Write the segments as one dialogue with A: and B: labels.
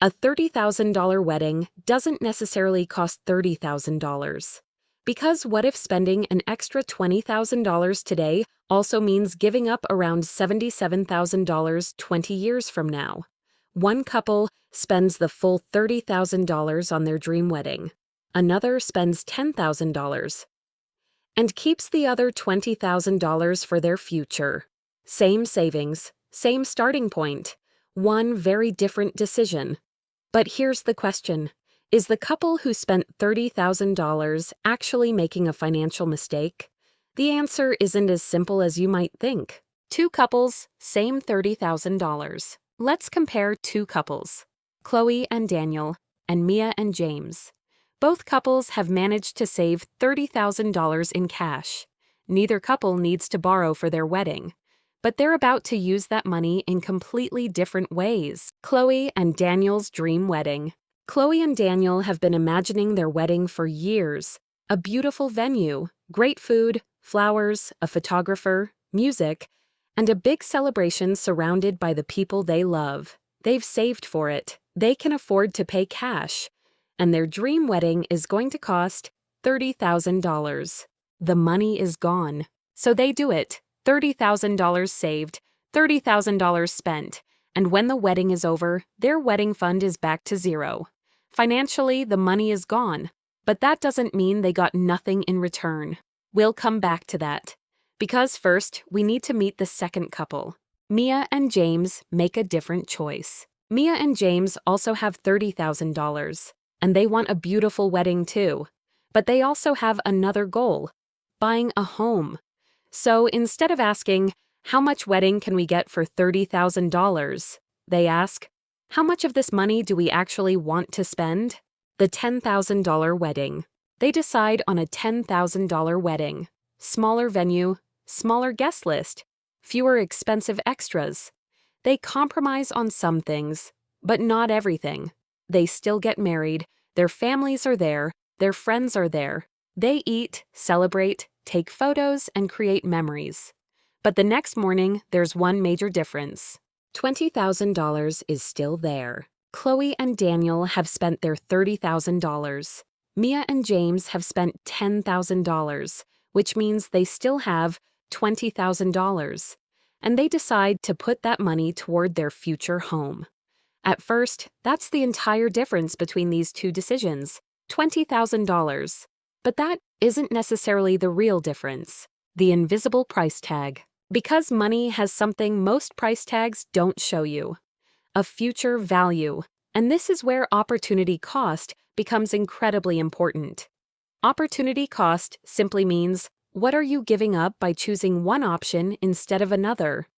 A: A $30,000 wedding doesn't necessarily cost $30,000. Because what if spending an extra $20,000 today also means giving up around $77,000 20 years from now? One couple spends the full $30,000 on their dream wedding. Another spends $10,000 and keeps the other $20,000 for their future. Same savings, same starting point, one very different decision. But here's the question. Is the couple who spent $30,000 actually making a financial mistake? The answer isn't as simple as you might think. Two couples, same $30,000. Let's compare two couples, Chloe and Daniel, and Mia and James. Both couples have managed to save $30,000 in cash. Neither couple needs to borrow for their wedding, but they're about to use that money in completely different ways. Chloe and Daniel's dream wedding. Chloe and Daniel have been imagining their wedding for years. A beautiful venue, great food, flowers, a photographer, music, and a big celebration surrounded by the people they love. They've saved for it. They can afford to pay cash. And their dream wedding is going to cost $30,000. The money is gone. So they do it. $30,000 saved, $30,000 spent, and when the wedding is over, their wedding fund is back to zero. Financially, the money is gone, but that doesn't mean they got nothing in return. We'll come back to that. Because first, we need to meet the second couple. Mia and James make a different choice. Mia and James also have $30,000, and they want a beautiful wedding too. But they also have another goal, buying a home. So instead of asking, how much wedding can we get for $30,000? They ask, how much of this money do we actually want to spend? The $10,000 wedding. They decide on a $10,000 wedding. Smaller venue, smaller guest list, fewer expensive extras. They compromise on some things, but not everything. They still get married, their families are there, their friends are there. They eat, celebrate, take photos, and create memories. But the next morning, there's one major difference. $20,000 is still there. Chloe and Daniel have spent their $30,000. Mia and James have spent $10,000, which means they still have $20,000. And they decide to put that money toward their future home. At first, that's the entire difference between these two decisions, $20,000. But that isn't necessarily the real difference, the invisible price tag. Because money has something most price tags don't show you, a future value. And this is where opportunity cost becomes incredibly important. Opportunity cost simply means, what are you giving up by choosing one option instead of another?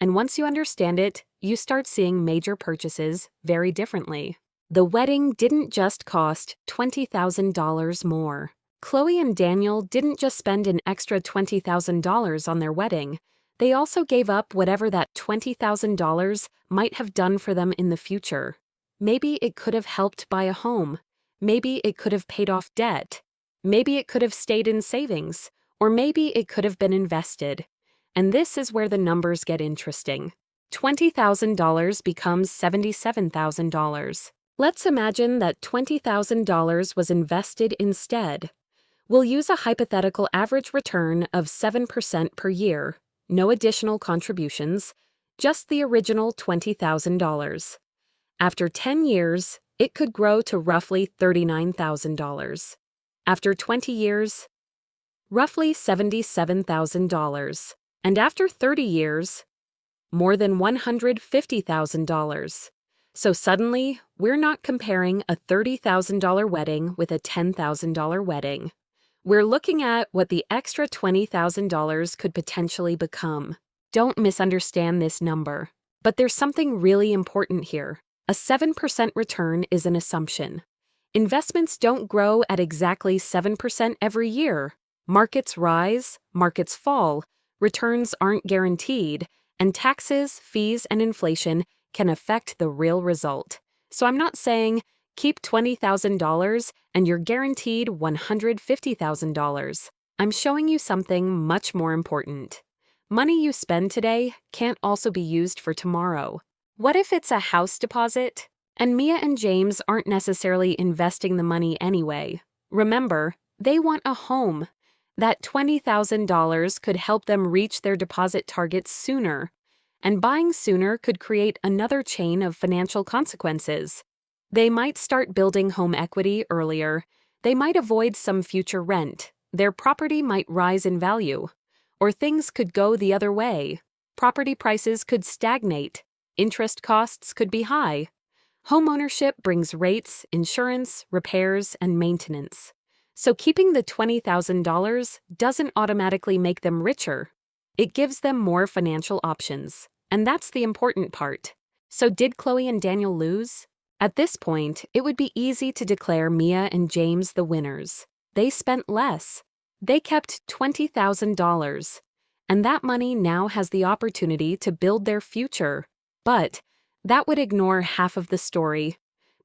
A: And once you understand it, you start seeing major purchases very differently. The wedding didn't just cost $20,000 more. Chloe and Daniel didn't just spend an extra $20,000 on their wedding. They also gave up whatever that $20,000 might have done for them in the future. Maybe it could have helped buy a home. Maybe it could have paid off debt. Maybe it could have stayed in savings. Or maybe it could have been invested. And this is where the numbers get interesting. $20,000 becomes $77,000. Let's imagine that $20,000 was invested instead. We'll use a hypothetical average return of 7% per year, no additional contributions, just the original $20,000. After 10 years, it could grow to roughly $39,000. After 20 years, roughly $77,000. And after 30 years, more than $150,000. So suddenly, we're not comparing a $30,000 wedding with a $10,000 wedding. We're looking at what the extra $20,000 could potentially become. Don't misunderstand this number. But there's something really important here. A 7% return is an assumption. Investments don't grow at exactly 7% every year. Markets rise, markets fall, returns aren't guaranteed, and taxes, fees, and inflation can affect the real result. So I'm not saying keep $20,000 and you're guaranteed $150,000. I'm showing you something much more important. Money you spend today can't also be used for tomorrow. What if it's a house deposit? And Mia and James aren't necessarily investing the money anyway. Remember, they want a home. That $20,000 could help them reach their deposit targets sooner. And buying sooner could create another chain of financial consequences. They might start building home equity earlier. They might avoid some future rent. Their property might rise in value. Or things could go the other way. Property prices could stagnate. Interest costs could be high. Homeownership brings rates, insurance, repairs, and maintenance. So keeping the $20,000 doesn't automatically make them richer. It gives them more financial options. And that's the important part. So did Chloe and Daniel lose? At this point, it would be easy to declare Mia and James the winners. They spent less. They kept $20,000. And that money now has the opportunity to build their future. But that would ignore half of the story.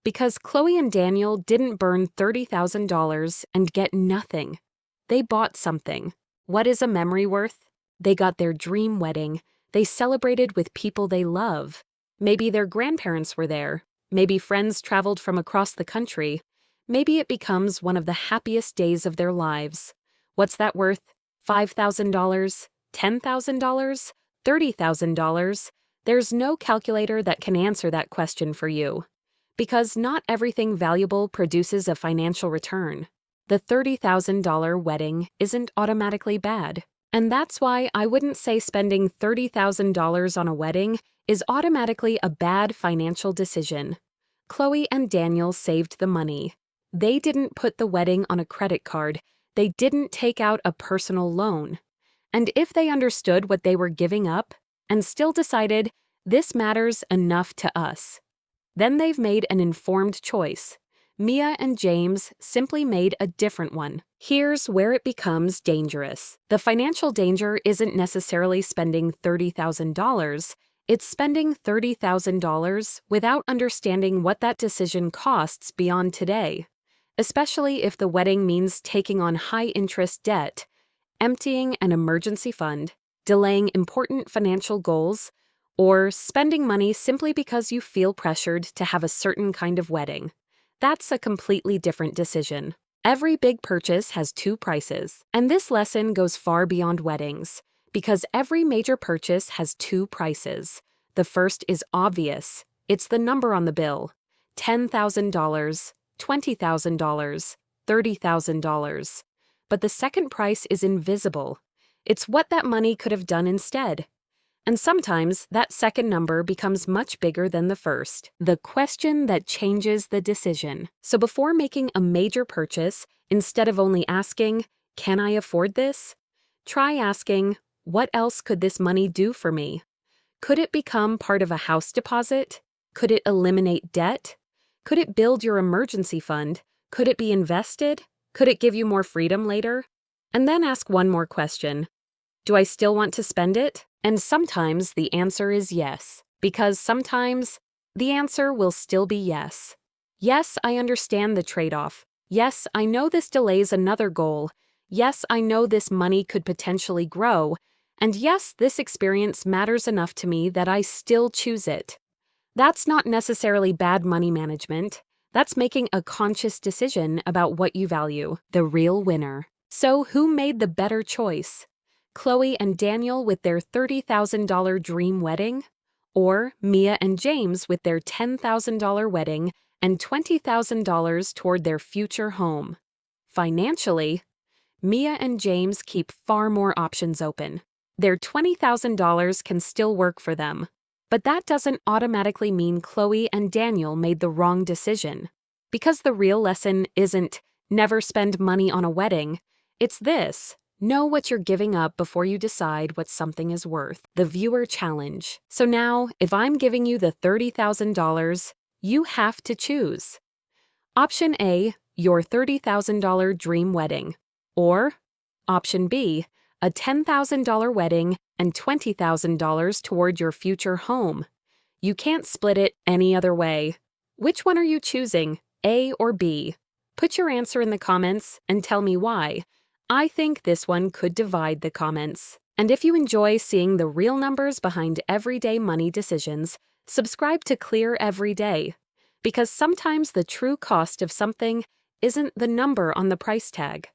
A: Because Chloe and Daniel didn't burn $30,000 and get nothing. They bought something. What is a memory worth? They got their dream wedding. They celebrated with people they love. Maybe their grandparents were there. Maybe friends traveled from across the country. Maybe it becomes one of the happiest days of their lives. What's that worth? $5,000? $10,000? $30,000? There's no calculator that can answer that question for you. Because not everything valuable produces a financial return. The $30,000 wedding isn't automatically bad. And that's why I wouldn't say spending $30,000 on a wedding is automatically a bad financial decision. Chloe and Daniel saved the money. They didn't put the wedding on a credit card. They didn't take out a personal loan. And if they understood what they were giving up and still decided this matters enough to us, then they've made an informed choice. Mia and James simply made a different one. Here's where it becomes dangerous. The financial danger isn't necessarily spending $30,000. It's spending $30,000 without understanding what that decision costs beyond today, especially if the wedding means taking on high-interest debt, emptying an emergency fund, delaying important financial goals, or spending money simply because you feel pressured to have a certain kind of wedding. That's a completely different decision. Every big purchase has two prices, and this lesson goes far beyond weddings, because every major purchase has two prices. The first is obvious. It's the number on the bill. $10,000, $20,000, $30,000. But the second price is invisible. It's what that money could have done instead. And sometimes that second number becomes much bigger than the first, the question that changes the decision. So before making a major purchase, instead of only asking, "Can I afford this?" try asking, "What else could this money do for me?" Could it become part of a house deposit? Could it eliminate debt? Could it build your emergency fund? Could it be invested? Could it give you more freedom later? And then ask one more question. Do I still want to spend it? And sometimes the answer is yes, because sometimes the answer will still be yes. Yes, I understand the trade-off. Yes, I know this delays another goal. Yes, I know this money could potentially grow. And yes, this experience matters enough to me that I still choose it. That's not necessarily bad money management. That's making a conscious decision about what you value, the real winner. So who made the better choice? Chloe and Daniel with their $30,000 dream wedding? Or Mia and James with their $10,000 wedding and $20,000 toward their future home? Financially, Mia and James keep far more options open. Their $20,000 can still work for them. But that doesn't automatically mean Chloe and Daniel made the wrong decision. Because the real lesson isn't never spend money on a wedding. It's this. Know what you're giving up before you decide what something is worth. The viewer challenge. So now, if I'm giving you the $30,000, you have to choose. Option A, your $30,000 dream wedding. Or Option B, a $10,000 wedding and $20,000 toward your future home. You can't split it any other way. Which one are you choosing, A or B? Put your answer in the comments and tell me why. I think this one could divide the comments. And if you enjoy seeing the real numbers behind everyday money decisions, subscribe to Clear Every Day. Because sometimes the true cost of something isn't the number on the price tag.